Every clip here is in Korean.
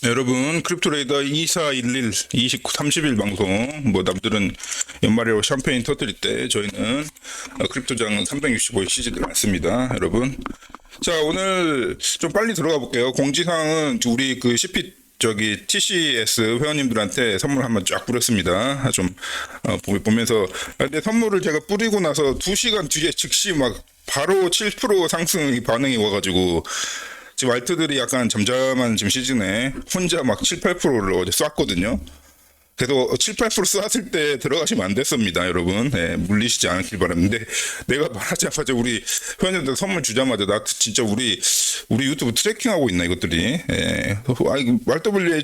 여러분, 크립토레이더 2411, 29, 30일 방송, 뭐, 남들은 연말에 샴페인 터뜨릴 때, 저희는 크립토장 365일 시즌이 많습니다, 여러분. 자, 오늘 좀 빨리 들어가 볼게요. 공지사항은 우리 그 CP, TCS 회원님들한테 선물 한번 쫙 뿌렸습니다. 좀, 보면서. 근데 선물을 제가 뿌리고 나서 2시간 뒤에 즉시 막 바로 7% 상승 반응이 와가지고, 지금 알트들이 약간 잠잠한 지금 시즌에 혼자 막 7, 8%를 어제 쐈거든요. 그래서 7, 8% 쐈을 때 들어가시면 안 됐습니다, 여러분. 네, 물리시지 않길 바랍니다. 내가 말하자마자 우리 회원님들 선물 주자마자 나 진짜 우리 유튜브 트래킹하고 있나 이것들이. 예. RWA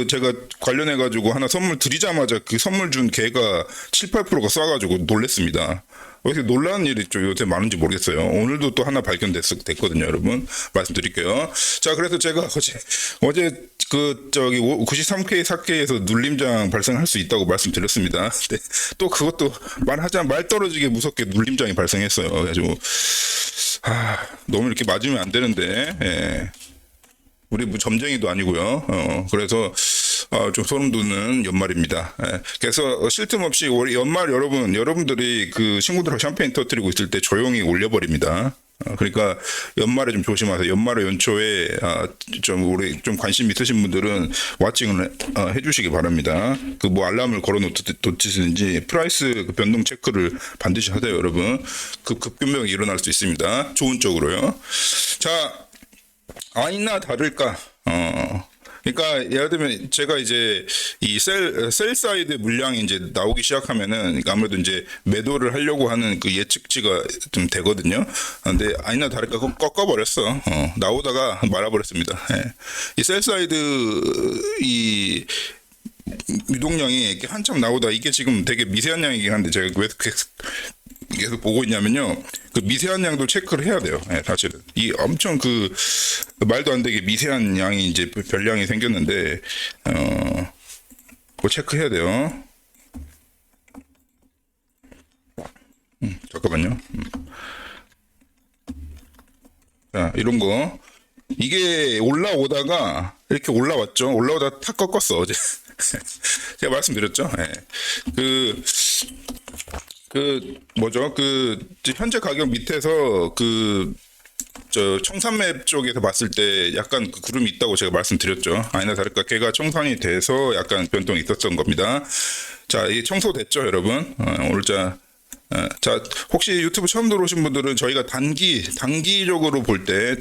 제가 관련해가지고 하나 선물 드리자마자 그 선물 준 걔가 7, 8%가 쏴가지고 놀랬습니다. 왜 이렇게 놀라는 일이 좀 요새 많은지 모르겠어요. 오늘도 또 하나 발견됐거든요, 여러분. 말씀드릴게요. 자, 그래서 제가 어제 93K, 4K에서 눌림장 발생할 수 있다고 말씀드렸습니다. 근데 또 그것도 말 떨어지게 무섭게 눌림장이 발생했어요. 그래가지고, 너무 이렇게 맞으면 안 되는데, 예. 우리 뭐 점쟁이도 아니고요. 그래서 좀 소름 돋는 연말입니다. 예. 그래서 쉴 틈 없이 연말 여러분들이 그 친구들하고 샴페인 터뜨리고 있을 때 조용히 올려버립니다. 그러니까 연말에 좀 조심하세요. 연말에 연초에 좀 관심 있으신 분들은 왓칭을 해주시기 바랍니다. 그 뭐 알람을 걸어놓든지 프라이스 그 변동 체크를 반드시 하세요, 여러분. 급변동이 일어날 수 있습니다. 좋은 쪽으로요. 자, 아니나 다를까. 그러니까 예를 들면 제가 이제 이 셀 사이드 물량이 이제 나오기 시작하면은 아무래도 이제 매도를 하려고 하는 그 예측치가 좀 되거든요. 근데 아니나 다를까 꺾어버렸어. 나오다가 말아버렸습니다. 예. 이 셀 사이드 이 유동량이 이렇게 한참 나오다 이게 지금 되게 미세한 양이긴 한데 제가 왜 계속 보고 있냐면요. 그 미세한 양도 체크를 해야 돼요. 네, 사실은. 이 엄청 말도 안 되게 미세한 양이 이제 별량이 생겼는데, 그거 체크해야 돼요. 잠깐만요. 자, 이런 거. 이게 올라오다가, 이렇게 올라왔죠. 올라오다가 탁 꺾었어, 어제. 제가 말씀드렸죠. 네. 현재 가격 밑에서 청산맵 쪽에서 봤을 때 약간 그 구름이 있다고 제가 말씀드렸죠. 아니나 다를까 걔가 청산이 돼서 약간 변동이 있었던 겁니다. 자, 이 청소됐죠, 여러분? 자, 혹시 유튜브 처음 들어오신 분들은 저희가 단기적으로 볼 때,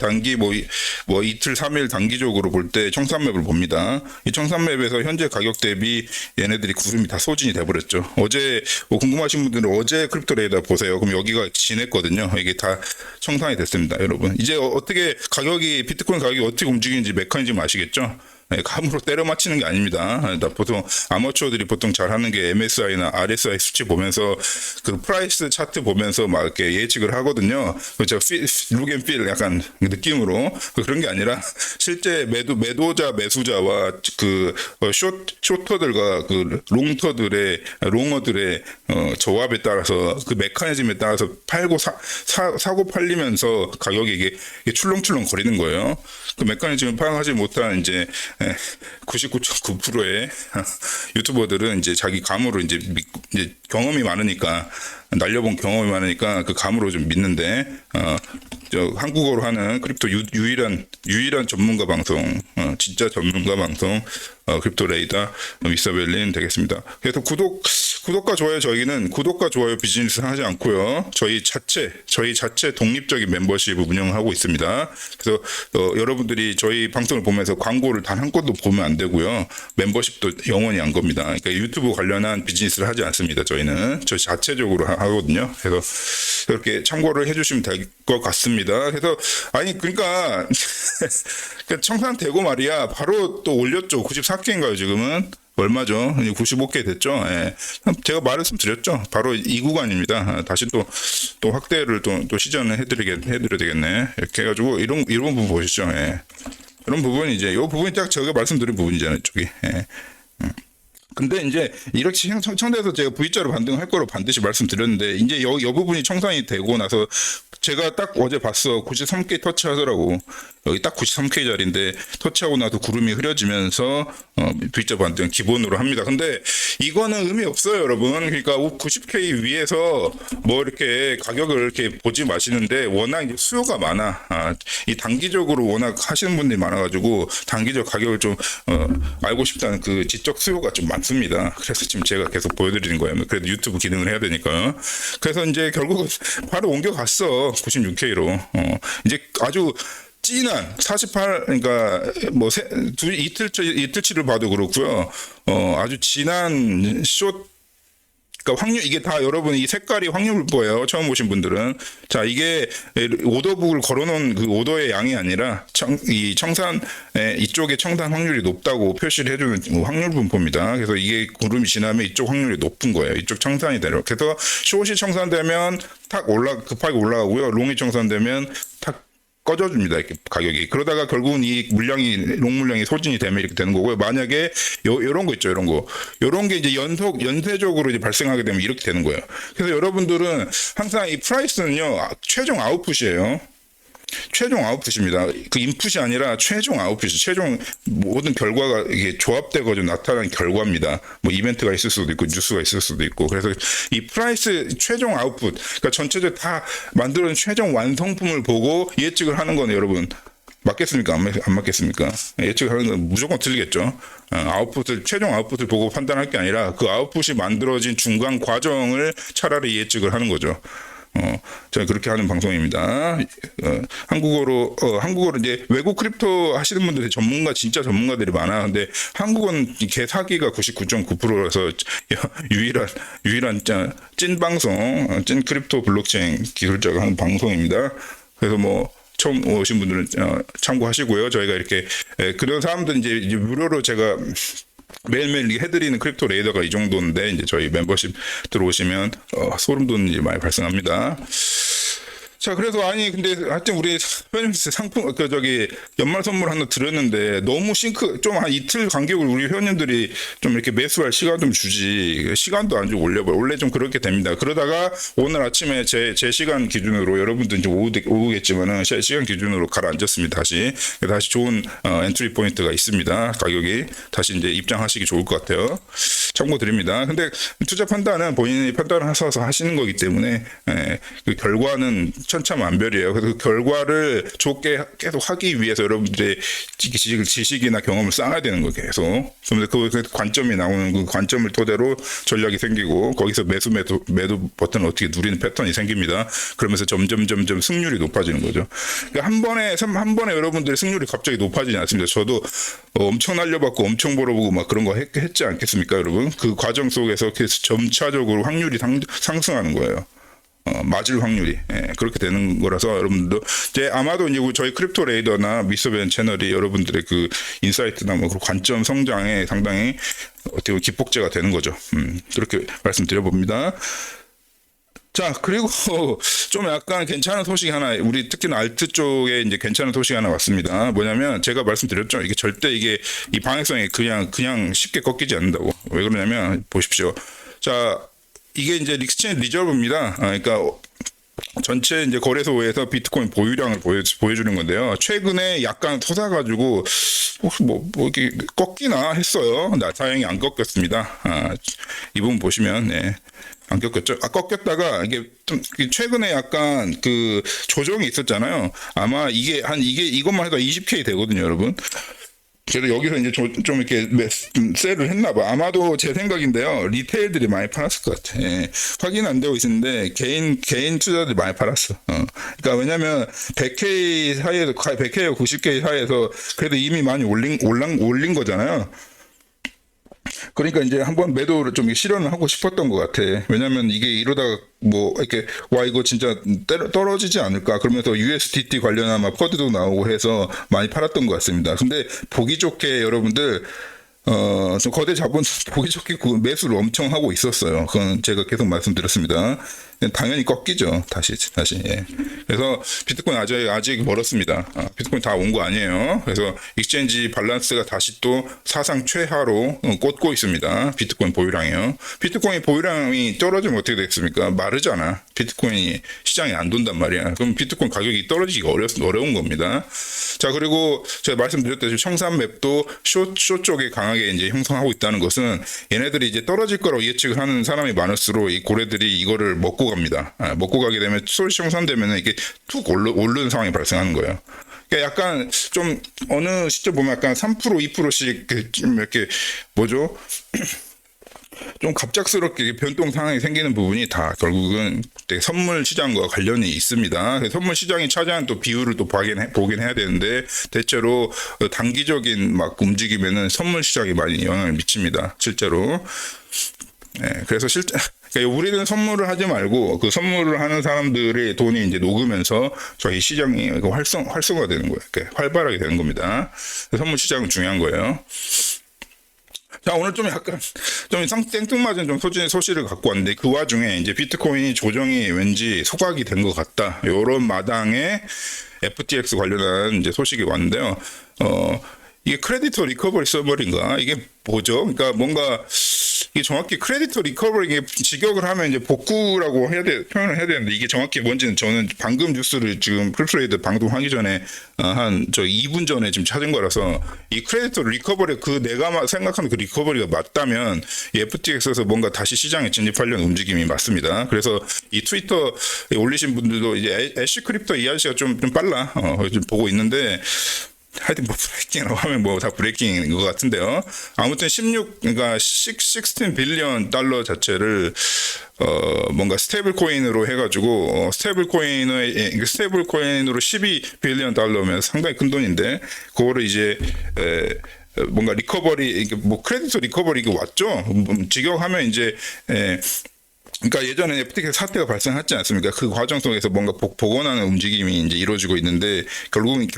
뭐 이틀, 3일 단기적으로 볼 때 청산맵을 봅니다. 이 청산맵에서 현재 가격 대비 얘네들이 구름이 다 소진이 돼버렸죠. 어제, 뭐 궁금하신 분들은 어제 크립토레이더 보세요. 그럼 여기가 진했거든요. 이게 다 청산이 됐습니다, 여러분. 이제 비트코인 가격이 어떻게 움직이는지 메커니즘 아시겠죠? 네, 감으로 때려 맞히는 게 아닙니다. 보통 아마추어들이 보통 잘하는 게 MSI나 RSI 수치 보면서 그 프라이스 차트 보면서 막 이렇게 예측을 하거든요. 그렇죠. 룩 앤 필 약간 느낌으로 그런 게 아니라 실제 매도자 매수자와 그 쇼터들과 그 롱어들의 조합에 따라서 그 메커니즘에 따라서 사고 팔리면서 가격이 이게 출렁출렁 거리는 거예요. 그 메커니즘을 파악하지 못한 이제 99.9%의 유튜버들은 이제 자기 감으로 이제 경험이 많으니까 날려본 경험이 많으니까 그 감으로 좀 믿는데 한국어로 하는 크립토 유일한 전문가 방송 진짜 전문가 방송 크립토레이더 미스터벨린 되겠습니다. 그래서 구독과 좋아요 저희는 구독과 좋아요 비즈니스 하지 않고요. 저희 자체 독립적인 멤버십을 운영하고 있습니다. 그래서 여러분들이 저희 방송을 보면서 광고를 단 한 건도 보면 안 되고요. 멤버십도 영원히 안 겁니다. 그러니까 유튜브 관련한 비즈니스를 하지 않습니다. 저희는 저희 자체적으로 하거든요. 그래서 이렇게 참고를 해주시면 될 것 같습니다. 그래서 그러니까 청산되고 말이야 바로 또 올렸죠. 94K인가요 지금은? 얼마죠? 95K 됐죠. 예. 제가 말씀드렸죠. 바로 이 구간입니다. 다시 또 확대를 또 시전을 해드려야 되겠네. 이렇게 해가지고 이런 부분 보시죠. 예. 이런 부분이 이제 이 부분이 딱 제가 말씀드린 부분이잖아요. 이쪽이. 예. 근데 이제 이렇게 청산돼서 제가 V자로 반등할 거로 반드시 말씀드렸는데 이제 이 부분이 청산이 되고 나서 제가 딱 어제 봤어. 93K 터치 하더라고. 여기 딱 93K짜리인데 터치하고 나서 구름이 흐려지면서 V자 반등 기본으로 합니다. 근데 이거는 의미 없어요, 여러분. 그러니까 90K 위에서 뭐 이렇게 가격을 이렇게 보지 마시는데 워낙 이제 수요가 많아. 이 단기적으로 워낙 하시는 분들이 많아가지고 단기적 가격을 좀 알고 싶다는 그 지적 수요가 좀 많습니다. 그래서 지금 제가 계속 보여드리는 거예요. 그래도 유튜브 기능을 해야 되니까. 그래서 이제 결국 바로 옮겨갔어. 96K로. 이제 아주 진한 48, 그러니까 뭐 이틀치를 봐도 그렇고요. 아주 진한 그러니까 확률, 이게 다 여러분 이 색깔이 확률보예요. 처음 보신 분들은. 자, 이게 오더북을 걸어놓은 그 오더의 양이 아니라 이 청산, 이쪽에 청산 확률이 높다고 표시를 해주는 확률 분포입니다. 그래서 이게 구름이 지나면 이쪽 확률이 높은 거예요. 이쪽 청산이 되려. 그래서 숏이 청산되면 급하게 올라가고요. 롱이 청산되면 탁 꺼져줍니다. 이렇게 가격이. 그러다가 결국은 이 롱 물량이 소진이 되면 이렇게 되는 거고요. 만약에 요런 거 있죠. 요런 게 이제 연쇄적으로 이제 발생하게 되면 이렇게 되는 거예요. 그래서 여러분들은 항상 이 프라이스는요, 최종 아웃풋이에요. 최종 아웃풋입니다. 그 인풋이 아니라 최종 아웃풋이 최종 모든 결과가 이게 조합되고 나타난 결과입니다. 뭐 이벤트가 있을 수도 있고 뉴스가 있을 수도 있고. 그래서 이 프라이스 최종 아웃풋, 그러니까 전체적으로 다 만들어낸 최종 완성품을 보고 예측을 하는 거네, 여러분. 맞겠습니까? 안 맞겠습니까? 예측을 하는 건 무조건 틀리겠죠. 최종 아웃풋을 보고 판단할 게 아니라 그 아웃풋이 만들어진 중간 과정을 차라리 예측을 하는 거죠. 저는 그렇게 하는 방송입니다. 한국어로 이제 외국 크립토 하시는 분들 진짜 전문가들이 많아. 근데 한국어는 개사기가 99.9%라서 유일한 찐 방송, 찐 크립토 블록체인 기술자가 하는 방송입니다. 그래서 뭐, 처음 오신 분들은 참고하시고요. 저희가 이렇게, 그런 사람들은 이제 무료로 제가 매일매일 해드리는 크립토 레이더가 이 정도인데, 이제 저희 멤버십 들어오시면, 소름 돋는 일이 많이 발생합니다. 자, 그래서 근데 하여튼 우리 회원님들 연말 선물 하나 드렸는데 너무 좀 한 이틀 간격으로 우리 회원님들이 좀 이렇게 매수할 시간 좀 주지. 시간도 안 주고 올려봐요. 원래 좀 그렇게 됩니다. 그러다가 오늘 아침에 제 시간 기준으로 여러분들 이제 오후겠지만은 제 시간 기준으로 가라앉았습니다. 다시 좋은 엔트리 포인트가 있습니다. 가격이 다시 이제 입장하시기 좋을 것 같아요. 참고드립니다. 근데 투자 판단은 본인이 판단하셔서 하시는 거기 때문에 그 결과는 천차만별이에요. 그래서 그 결과를 좋게 계속 하기 위해서 여러분들의 지식이나 경험을 쌓아야 되는 거예요. 계속. 그래서 그 관점이 나오는 그 관점을 토대로 전략이 생기고 거기서 매도 버튼을 어떻게 누리는 패턴이 생깁니다. 그러면서 점점 승률이 높아지는 거죠. 그러니까 한 번에 여러분들의 승률이 갑자기 높아지지 않습니다. 저도 엄청 날려받고 엄청 벌어보고 막 그런 거 했지 않겠습니까, 여러분? 그 과정 속에서 점차적으로 확률이 상승하는 거예요. 맞을 확률이 그렇게 되는 거라서 여러분들도 이제 아마도 이제 저희 크립토 레이더나 미스터벤 채널이 여러분들의 그 인사이트나 뭐 관점 성장에 상당히 어떻게 보면 기폭제가 되는 거죠. 그렇게 말씀드려 봅니다. 자, 그리고 좀 약간 괜찮은 소식이 하나, 우리 특히나 알트 쪽에 이제 괜찮은 소식이 하나 왔습니다. 뭐냐면 제가 말씀드렸죠. 이게 절대 이 방향성이 그냥 쉽게 꺾이지 않는다고. 왜 그러냐면 보십시오. 자, 이게 이제 익스체인지 리저브입니다. 그러니까 전체 이제 거래소에서 비트코인 보유량을 보여주는 건데요. 최근에 약간 솟아가지고 혹시 뭐 이렇게 꺾이나 했어요. 다행히 안 꺾였습니다. 이 부분 보시면 안 꺾였죠. 꺾였다가 이게 좀 최근에 약간 그 조정이 있었잖아요. 아마 이것만 해도 20K 되거든요, 여러분. 그래서 여기서 이제 좀 이렇게 셀을 했나봐. 아마도 제 생각인데요. 리테일들이 많이 팔았을 것 같아. 확인 안 되고 있는데 개인 투자들이 많이 팔았어. 그러니까 왜냐면 100K 사이에서 100K와 90K 사이에서 그래도 이미 많이 올린 거잖아요. 그러니까 이제 한번 매도를 좀 실현을 하고 싶었던 것 같아. 왜냐면 이게 이러다가 뭐 이렇게 이거 진짜 떨어지지 않을까 그러면서 USDT 관련한 막 퍼드도 나오고 해서 많이 팔았던 것 같습니다. 근데 보기 좋게 여러분들 좀 거대 자본 보기 좋게 매수를 엄청 하고 있었어요. 그건 제가 계속 말씀드렸습니다. 당연히 꺾이죠. 다시. 예. 그래서 비트코인 아직 멀었습니다. 비트코인 다 온 거 아니에요. 그래서 익스체인지 밸런스가 다시 또 사상 최하로 꽂고 있습니다. 비트코인 보유량이요. 비트코인 보유량이 떨어지면 어떻게 되겠습니까? 마르잖아. 비트코인이 시장이 안 돈단 말이야. 그럼 비트코인 가격이 떨어지기가 어려운 겁니다. 자, 그리고 제가 말씀드렸듯이 청산 맵도 쇼 쪽에 강하게 이제 형성하고 있다는 것은 얘네들이 이제 떨어질 거라고 예측을 하는 사람이 많을수록 이 고래들이 이거를 먹고 갑니다. 먹고 가게 되면 소시 청산되면 이게 툭 오르는 상황이 발생하는 거예요. 그러니까 약간 좀 어느 시점 보면 약간 3% 2%씩 좀 이렇게 뭐죠? 좀 갑작스럽게 변동 상황이 생기는 부분이 다 결국은 선물 시장과 관련이 있습니다. 선물 시장이 차지하는 또 비율을 또 보긴 해야 되는데 대체로 단기적인 막 움직임에는 선물 시장이 많이 영향을 미칩니다. 실제로. 네, 그래서 그러니까 우리는 선물을 하지 말고 그 선물을 하는 사람들의 돈이 이제 녹으면서 저희 시장이 활성화되는 거예요. 그러니까 활발하게 되는 겁니다. 선물 시장은 중요한 거예요. 자, 오늘 좀 약간 좀 생뚱맞은 좀 소식을 갖고 왔는데 그 와중에 이제 비트코인이 조정이 왠지 소각이 된 것 같다. 요런 마당에 FTX 관련한 이제 소식이 왔는데요. 이게 크레디터 리커버리 서버인가? 이게 뭐죠? 그러니까 뭔가 이게 정확히 크레디터 리커버리 이게 직역을 하면 이제 복구라고 표현을 해야 되는데 이게 정확히 뭔지는 저는 방금 뉴스를 지금 크립토레이더 방송하기 전에 한 2분 전에 지금 찾은 거라서 이 크레디터 리커버리 내가 생각하는 그 리커버리가 맞다면 이 FTX에서 뭔가 다시 시장에 진입하려는 움직임이 맞습니다. 그래서 이 트위터 올리신 분들도 이제 애쉬 크립토 이 아저씨가 좀 빨라 좀 보고 있는데 하여튼 뭐 브레이킹이라고 하면 뭐 다 브레이킹인 것 같은데요. 아무튼 그러니까 16 빌리언 달러 자체를 뭔가 스테이블 코인으로 해가지고 스테이블 코인으로 12 빌리언 달러면 상당히 큰 돈인데 그거를 이제 뭔가 리커버리 뭐 크레디트 리커버리 이게 왔죠. 직역하면 이제 그러니까 예전에 FTX 사태가 발생했지 않습니까? 그 과정 속에서 뭔가 복원하는 움직임이 이제 이루어지고 있는데 결국은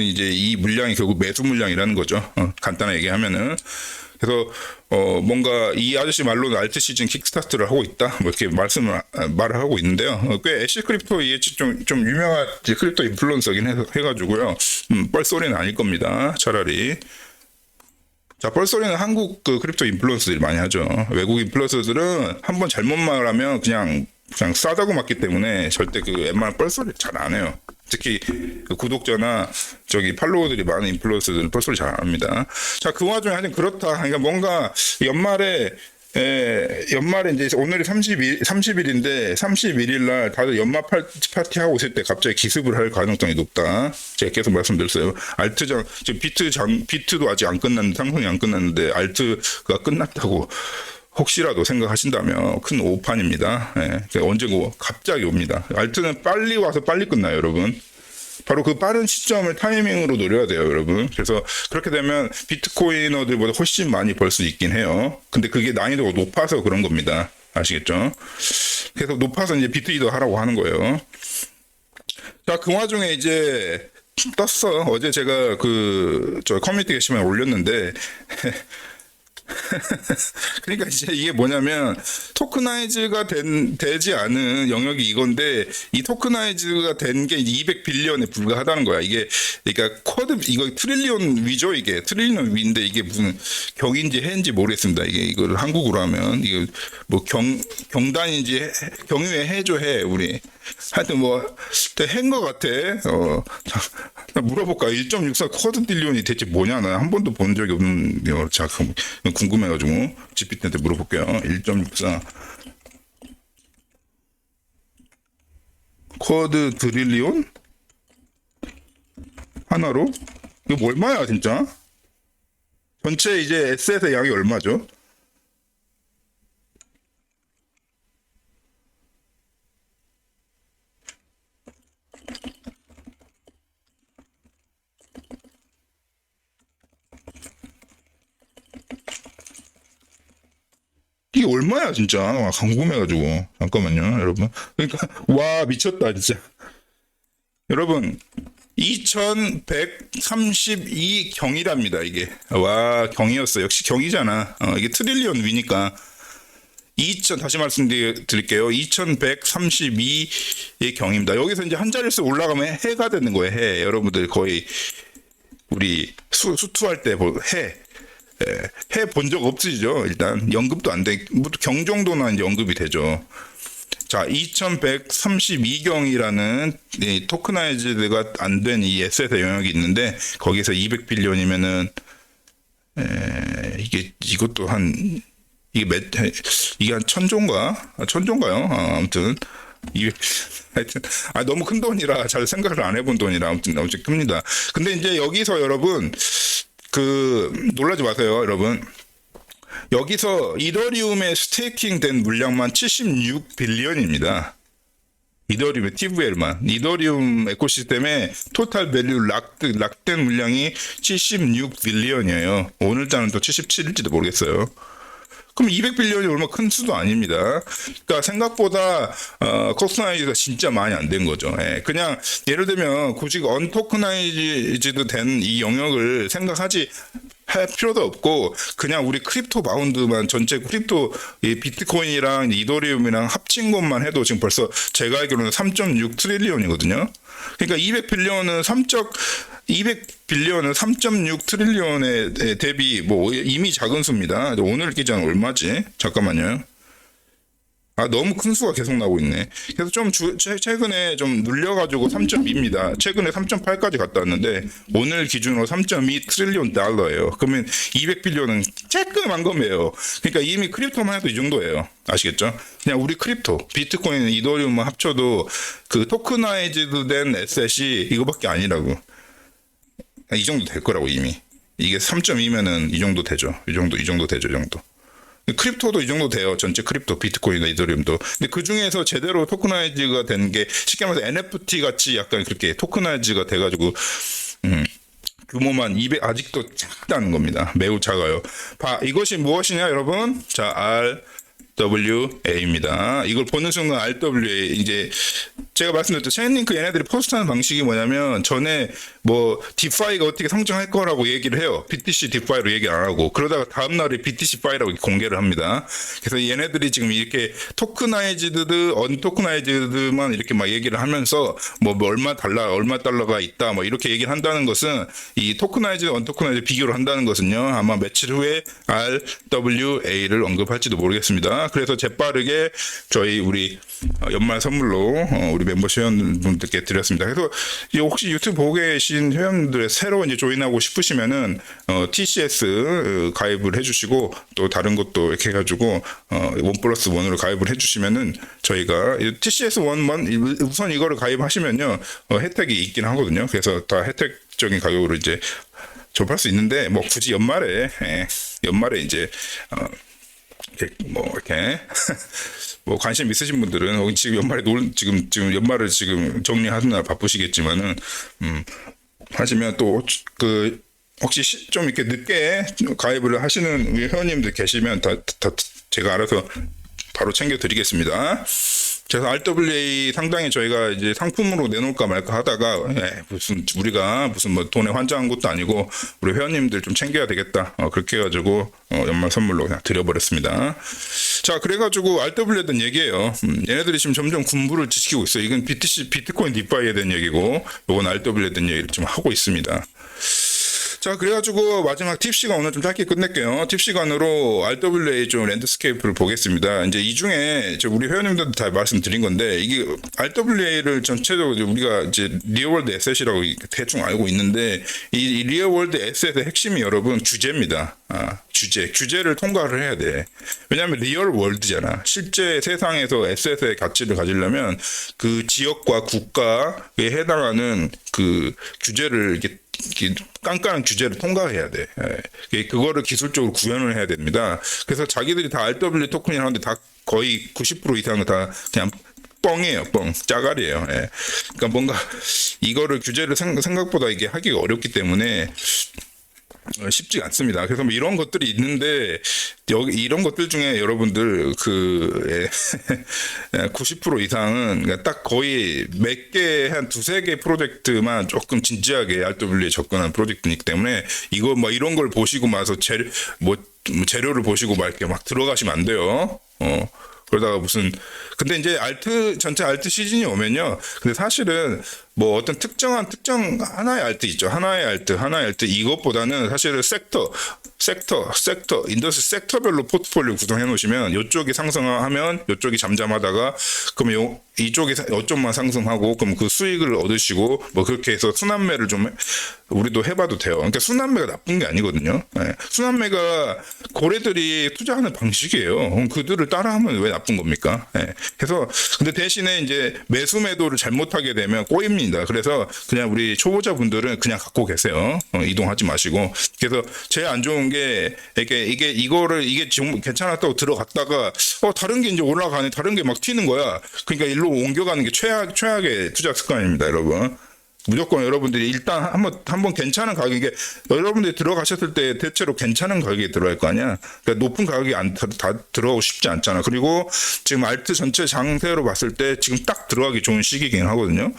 이제 이 물량이 결국 매수 물량이라는 거죠. 간단하게 얘기하면은. 그래서 뭔가 이 아저씨 말로는 알트 시즌 킥스타트를 하고 있다. 뭐 이렇게 말을 하고 있는데요. 꽤 애쉬 크립토 이게 좀 유명한 크립토 인플루언서긴 해가지고요. 뻘소리는 아닐 겁니다. 차라리. 자, 뻘소리는 한국 그 크립토 인플루언서들이 많이 하죠. 외국 인플루언서들은 한번 잘못 말하면 그냥 싸다고 맞기 때문에 절대 웬만한 뻘소리 잘 안 해요. 특히 그 구독자나 팔로워들이 많은 인플루언서들은 뻘소리 잘 안 합니다. 자, 그 와중에 하여튼 그렇다. 그러니까 뭔가 연말에 이제 오늘이 30일인데 31일 날 다들 연말 파티 하고 있을 때 갑자기 기습을 할 가능성이 높다. 제가 계속 말씀드렸어요. 지금 비트도 아직 안 끝났는데, 상승이 안 끝났는데 알트가 끝났다고 혹시라도 생각하신다면 큰 오판입니다. 언제 갑자기 옵니다. 알트는 빨리 와서 빨리 끝나요, 여러분. 바로 그 빠른 시점을 타이밍으로 노려야 돼요, 여러분. 그래서 그렇게 되면 비트코이너들보다 훨씬 많이 벌 수 있긴 해요. 근데 그게 난이도가 높아서 그런 겁니다. 아시겠죠? 그래서 높아서 이제 비트이더 하라고 하는 거예요. 자, 그 와중에 이제 떴어. 어제 제가 커뮤니티 게시판에 올렸는데 그러니까 이제 이게 뭐냐면 토크나이즈가 되지 않은 영역이 이건데 이 토크나이즈가 된 게 200빌리언에 불과하다는 거야. 이게 그러니까 이거 트릴리온 위죠. 이게 트릴리온 위인데 이게 무슨 경인지 해인지 모르겠습니다. 이걸 한국어로 하면 이게 뭐 경단인지 경유해 해죠 해 우리. 하여튼 뭐 해인 것 같아. 물어볼까? 1.64 쿼드딜리온이 대체 뭐냐? 나 한 번도 본 적이 없는데 자, 궁금해가지고 GPT한테 물어볼게요. 1.64 쿼드딜리온 하나로 이거 뭐 얼마야 진짜? 전체 이제 S에서 양이 얼마죠? 이게 얼마야 진짜? 와, 궁금해가지고 잠깐만요 여러분. 그러니까 와 미쳤다 진짜. 여러분 2132 경이랍니다 이게. 와 경이었어. 역시 경이잖아. 이게 트릴리언 위니까 다시 말씀드릴게요. 2132의 경입니다. 여기서 이제 한 자릿수 올라가면 해가 되는 거예요. 해. 여러분들 거의 우리 수투할 때 해 본 적 없으시죠? 일단 연급도 안 돼. 경정도나 이제 연급이 되죠. 자, 2132경이라는 토크나이즈가 안 된 이 에셋의 영역이 있는데 거기서 200빌리언이면은 이것도 한 이게 한 천조인가? 천조인가요? 아무튼 200 하여튼 너무 큰 돈이라 잘 생각을 안 해본 돈이라 아무튼 큽니다. 근데 이제 여기서 여러분 놀라지 마세요, 여러분. 여기서 이더리움에 스테이킹 된 물량만 76빌리언입니다. 이더리움의 TVL만. 이더리움 에코시스템의 토탈 밸류 락된 물량이 76빌리언이에요. 오늘자는 또 77일지도 모르겠어요. 그럼 200빌리언이 얼마 큰 수도 아닙니다. 그러니까 생각보다 토크나이즈가 진짜 많이 안 된 거죠. 그냥 예를 들면 굳이 언토크나이즈드 된 이 영역을 생각하지 할 필요도 없고 그냥 우리 크립토 바운드만 전체 크립토 비트코인이랑 이더리움이랑 합친 것만 해도 지금 벌써 제가 알기로는 3.6 트릴리언이거든요. 그러니까 200빌리언은 3.6 트릴리언에 대비 뭐 이미 작은 수입니다. 오늘 기준 얼마지? 잠깐만요. 너무 큰 수가 계속 나오고 있네. 그래서 좀 최근에 좀 눌려가지고 3.2입니다. 최근에 3.8까지 갔다 왔는데 오늘 기준으로 3.2 트릴리언 달러예요. 그러면 200빌리언은 쬐끔한 거예요. 그러니까 이미 크립토만 해도 이 정도예요. 아시겠죠? 그냥 우리 크립토, 비트코인, 이더리움만 합쳐도 그 토크나이즈드 된 에셋이 이거밖에 아니라고. 이 정도 될 거라고 이미. 이게 3.2면은 이 정도 되죠. 이 정도 되죠. 이 정도. 크립토도 이 정도 돼요. 전체 크립토, 비트코인이나 이더리움도. 근데 그 중에서 제대로 토크나이즈가 된 게 쉽게 말해서 NFT 같이 약간 그렇게 토크나이즈가 돼가지고 규모만 200 아직도 작다는 겁니다. 매우 작아요. 이것이 무엇이냐 여러분? 자, RWA입니다. 이걸 보는 순간 RWA 이제 제가 말씀드렸죠. 체인링크 얘네들이 포스트하는 방식이 뭐냐면 전에 뭐 디파이가 어떻게 성장할 거라고 얘기를 해요. BTC 디파이로 얘기 안 하고 그러다가 다음날에 BTC 파이라고 공개를 합니다. 그래서 얘네들이 지금 이렇게 토크나이즈드, 언토크나이즈드만 이렇게 막 얘기를 하면서 뭐 얼마 달러가 있다 뭐 이렇게 얘기를 한다는 것은 이 토크나이즈드, 언토크나이즈드 비교를 한다는 것은요. 아마 며칠 후에 RWA를 언급할지도 모르겠습니다. 그래서 재빠르게 저희 우리 연말 선물로 우리 멤버십 회원분들께 드렸습니다. 그래서 혹시 유튜브 보고 계신 회원들의 새로 이제 조인하고 싶으시면은 TCS 가입을 해주시고 또 다른 것도 이렇게 해가지고 1+1으로 가입을 해주시면은 저희가 TCS 1 우선 이거를 가입하시면요 혜택이 있긴 하거든요. 그래서 다 혜택적인 가격으로 이제 접할 수 있는데 뭐 굳이 연말에 이제 뭐 이렇게 뭐 관심 있으신 분들은 지금 연말에 지금 연말을 지금 정리하느라 바쁘시겠지만은 하시면 또 혹시 좀 이렇게 늦게 가입을 하시는 우리 회원님들 계시면 다 제가 알아서 바로 챙겨드리겠습니다. 그래서 RWA 상당히 저희가 이제 상품으로 내놓을까 말까 하다가 우리가 무슨 뭐 돈에 환장한 것도 아니고 우리 회원님들 좀 챙겨야 되겠다. 그렇게 해가지고 연말 선물로 그냥 드려버렸습니다. 자, 그래가지고 RWA에 대한 얘기예요. 얘네들이 지금 점점 군부를 지키고 있어요. 이건 비트코인 디파이에 대한 얘기고 이건 RWA에 대한 얘기를 좀 하고 있습니다. 자, 그래가지고 마지막 팁 시간 오늘 좀 짧게 끝낼게요. 팁 시간으로 RWA 좀 랜드스케이프를 보겠습니다. 이제 이 중에 우리 회원님들도 다 말씀드린 건데 이게 RWA를 전체적으로 우리가 이제 리얼월드 에셋이라고 대충 알고 있는데 이 리얼월드 에셋의 핵심이 여러분 규제입니다. 규제를 통과를 해야 돼. 왜냐하면 리얼월드잖아. 실제 세상에서 에셋의 가치를 가지려면 그 지역과 국가에 해당하는 그 규제를 이렇게 깐깐한 규제를 통과해야 돼. 그거를 기술적으로 구현을 해야 됩니다. 그래서 자기들이 다 RW 토큰이 하는데 다 거의 90% 이상은 다 그냥 뻥이에요. 짜갈이에요. 그러니까 뭔가 이거를 규제를 생각보다 이게 하기가 어렵기 때문에 쉽지 않습니다. 그래서 뭐 이런 것들이 있는데 이런 것들 중에 여러분들 90% 이상은 그러니까 딱 거의 몇 개 한 두세 개 프로젝트만 조금 진지하게 RW에 접근한 프로젝트이기 때문에 이거 뭐 이런 걸 보시고 나서 재료를 보시고 막 이렇게 막 들어가시면 안 돼요. 그러다가 무슨 근데 이제 전체 알트 시즌이 오면요. 근데 사실은 뭐 어떤 특정 하나의 알트 있죠. 하나의 알트 이것보다는 사실은 섹터, 인더스트리 섹터별로 포트폴리오 구성해 놓으시면 이쪽이 상승하면 이쪽이 잠잠하다가 그럼 이쪽이 어점만 상승하고 그럼 그 수익을 얻으시고 뭐 그렇게 해서 순환매를 좀 우리도 해봐도 돼요. 그러니까 순환매가 나쁜 게 아니거든요. 예. 순환매가 고래들이 투자하는 방식이에요. 그럼 그들을 따라하면 왜 나쁜 겁니까? 예. 그래서 근데 대신에 이제 매수 매도를 잘못하게 되면 꼬입니다. 그래서 그냥 우리 초보자분들은 그냥 갖고 계세요. 이동하지 마시고. 그래서 제일 안 좋은 게 이게 지금 괜찮았다고 들어갔다가 다른 게 이제 올라가네, 다른 게 막 튀는 거야. 그러니까 일로 옮겨가는 게 최악의 투자 습관입니다, 여러분. 무조건 여러분들이 일단 한번 괜찮은 가격에 여러분들이 들어가셨을 때 대체로 괜찮은 가격에 들어갈 거 아니야. 그러니까 높은 가격이 다 들어가고 싶지 않잖아. 그리고 지금 알트 전체 장세로 봤을 때 지금 딱 들어가기 좋은 시기긴 하거든요.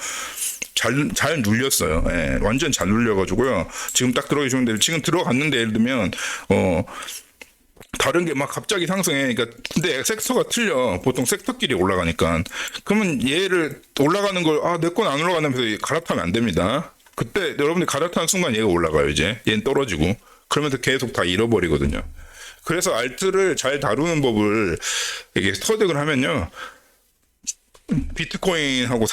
잘 눌렸어요. 예, 완전 잘 눌려가지고요. 지금 딱 들어가기 좋은데 지금 들어갔는데 예를 들면 다른 게 막 갑자기 상승해. 그러니까 근데 섹터가 틀려. 보통 섹터끼리 올라가니까. 그러면 얘를 올라가는 걸 내 건 안 올라간다면서 갈아타면 안 됩니다. 그때 여러분들이 갈아타는 순간 얘가 올라가요. 이제 얘는 떨어지고 그러면서 계속 다 잃어버리거든요. 그래서 알트를 잘 다루는 법을 이게 터득을 하면요. 비트코인하고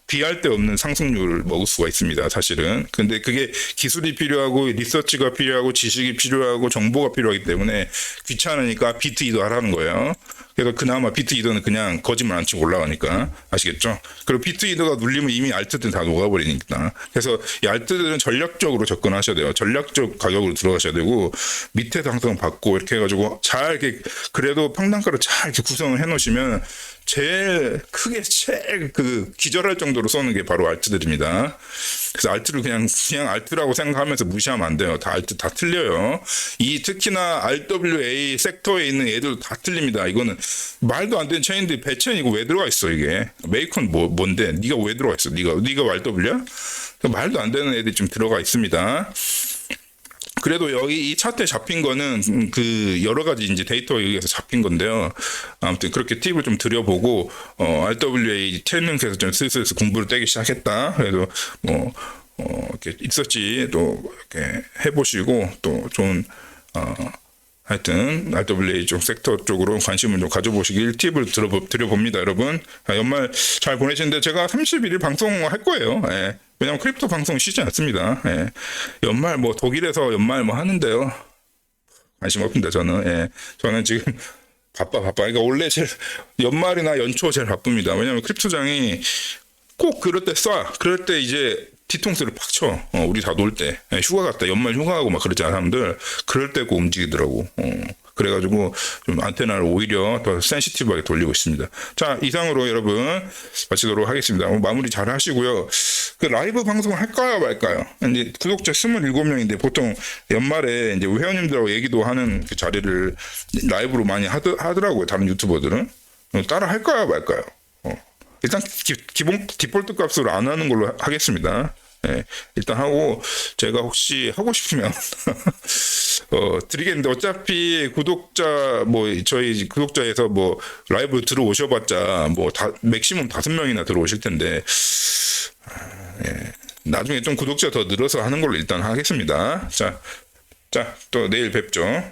비할 데 없는 상승률을 먹을 수가 있습니다, 사실은. 근데 그게 기술이 필요하고, 리서치가 필요하고, 지식이 필요하고, 정보가 필요하기 때문에 귀찮으니까 비트이더 하라는 거예요. 그래서 그나마 비트이더는 그냥 거짓말 안 치고 올라가니까. 아시겠죠? 그리고 비트이더가 눌리면 이미 알트들은 다 녹아버리니까. 그래서 이 알트들은 전략적으로 접근하셔야 돼요. 전략적 가격으로 들어가셔야 되고, 밑에 상승 받고, 이렇게 해가지고, 그래도 평단가를 잘 이렇게 구성을 해 놓으시면, 제일 기절할 정도로 쏘는 게 바로 알트들입니다. 그래서 알트를 그냥 알트라고 생각하면서 무시하면 안 돼요. 알트 다 틀려요. 특히나 RWA 섹터에 있는 애들 다 틀립니다. 이거는 말도 안 되는 체인들이 배체인 이거 왜 들어가 있어, 이게. 메이컨 뭔데? 네가 왜 들어가 있어? 네가 RW야? 말도 안 되는 애들이 좀 들어가 있습니다. 그래도 여기 이 차트에 잡힌 거는 여러 가지 이제 데이터에 의해서 잡힌 건데요. 아무튼 그렇게 팁을 좀 드려보고, RWA 체능에서 좀 슬슬 공부를 떼기 시작했다. 그래도 이렇게 있었지 또 이렇게 해보시고 또 좋은, 하여튼 RWA 쪽 섹터 쪽으로 관심을 좀 가져보시길 팁을 드려봅니다, 여러분. 연말 잘 보내시는데 제가 31일 방송할 거예요. 예. 왜냐면 크립토 방송 쉬지 않습니다. 예. 연말 독일에서 연말 하는데요. 관심 없습니다, 저는. 예. 저는 지금 바빠. 그러니까 원래 연말이나 연초 제일 바쁩니다. 왜냐면 크립토장이 꼭 그럴 때 그럴 때 이제 뒤통수를 팍 쳐. 우리 다 놀 때. 휴가 갔다. 연말 휴가하고 막 그러잖아, 사람들. 그럴 때 꼭 움직이더라고. 그래가지고 좀 안테나를 오히려 더 센시티브하게 돌리고 있습니다. 자, 이상으로 여러분 마치도록 하겠습니다. 마무리 잘 하시고요. 라이브 방송을 할까요, 말까요? 이제 구독자 27명인데 보통 연말에 이제 회원님들하고 얘기도 하는 그 자리를 라이브로 많이 하더라고요. 다른 유튜버들은. 따라 할까요, 말까요? 일단 기본 디폴트 값으로 안 하는 걸로 하겠습니다. 예, 일단 하고 제가 혹시 하고 싶으면 드리겠는데 어차피 구독자 저희 구독자에서 라이브 들어오셔봤자 맥시멈 5명이나 들어오실 텐데 예, 나중에 좀 구독자 더 늘어서 하는 걸로 일단 하겠습니다. 자, 또 내일 뵙죠.